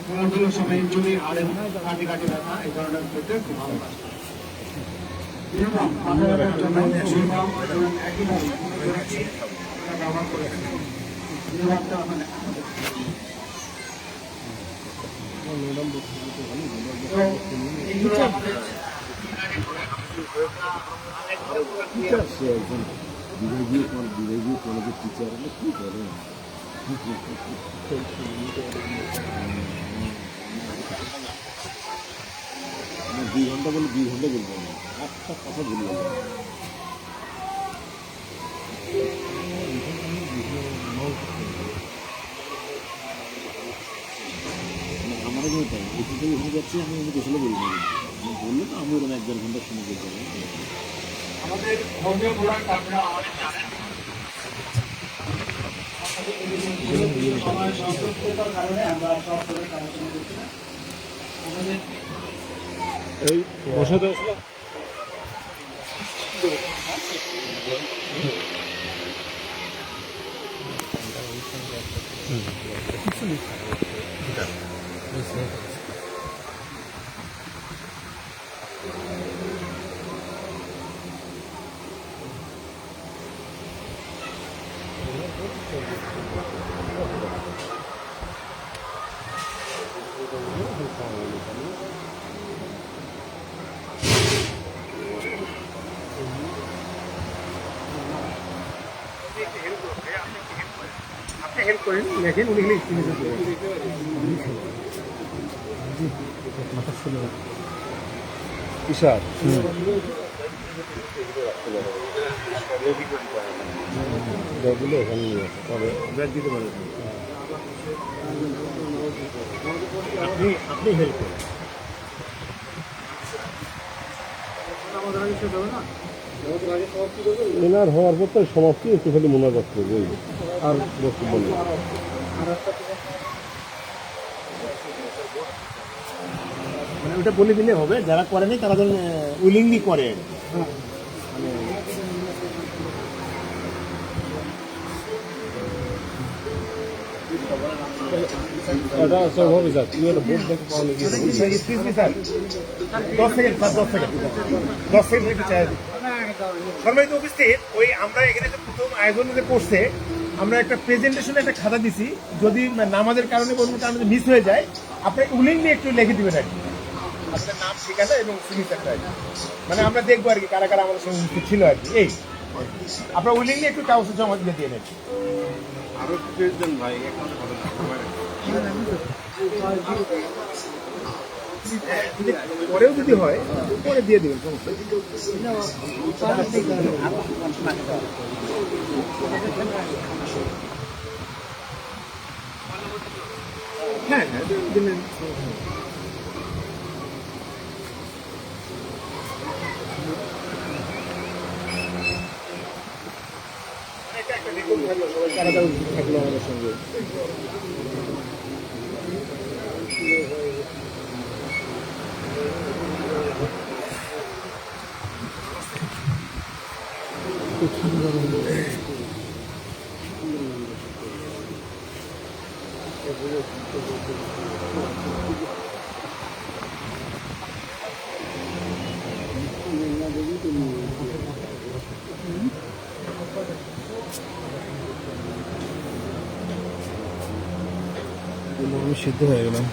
কোমরগুলো সবাই ইঞ্জুরি হাড়ে কাটি কাটি ব্যথা এই ধরনের ক্ষেত্রে খুব ভালো কাজ করে। এরকম মাথা ব্যথার জন্য নিউবাম এবং একই ব্যবহার করে থাকি। নিউবামটা মানে এইগুলো আমাদের বিভাগীয় কলেজের টিচার হলে কি করেন? 2 ঘন্টা বলে 2 ঘন্টা বলবো না, একটা কথা বলি আমার তাই এখান থেকে এখানে যাচ্ছি, আমি গোসলে বলি না, বললে তো আমি ওরকম 1-1.5 ঘন্টা সময় করতে পারি। আমাদের হোমিও প্রোডাক্ট আপনারা অনেক জানেন। সময় সংক্ষিপ্ততার কারণে আমরা সব প্রোডাক্ট আলোচনা করছি না। আমাদের এই বসাতে আপনি হেল্প করেন, লেখেন, উনি লিখে কিসার ব্যাগগুলো ওখানে নিয়ে আসে, তবে ব্যাগ দিতে পারে। আপনি হেল্প করেন। এনার হওয়ার পর তো সমাপ্তি একটু খালি মোনাজাত করবে, আর বক্তব্য নেই। মানে ওটা বলে দিলে হবে, যারা করেনি তারা যেন উইলিংলি করে। এটা স্বাভাবিক স্যার, তুই একটা বোর্ড দেখে পাওয়া লেগে সম্মানিত উপস্থিত, ওই আমরা এখানে যে প্রথম আয়োজন যে করছে, আমরা একটা প্রেজেন্টেশনে একটা খাতা দিছি, যদি নামাজের কারণে কোনো কারণে মিস হয়ে যায়, আপনি উইলিংলি একটু লিখে দিবেন আর কি, আপনার নাম, ঠিকানা এবং সিগনেচারটা আর কি। মানে আমরা দেখবো আর কি কারা কারা আমাদের সঙ্গে উপস্থিত ছিল আর কি। এই আপনার উইলিংলি একটু কাগজে জমা দিয়ে নেন। আরো প্রেসিডেন্ট ভাই পরেও যদি হয় পরে দিয়ে দেবেন, হ্যাঁ হ্যাঁ দিলেন। একটা রেকর্ড থাকলো, সবাই কারাদা থাকলো আমাদের সঙ্গে। আমি সিদ্ধ হয়ে গেলাম।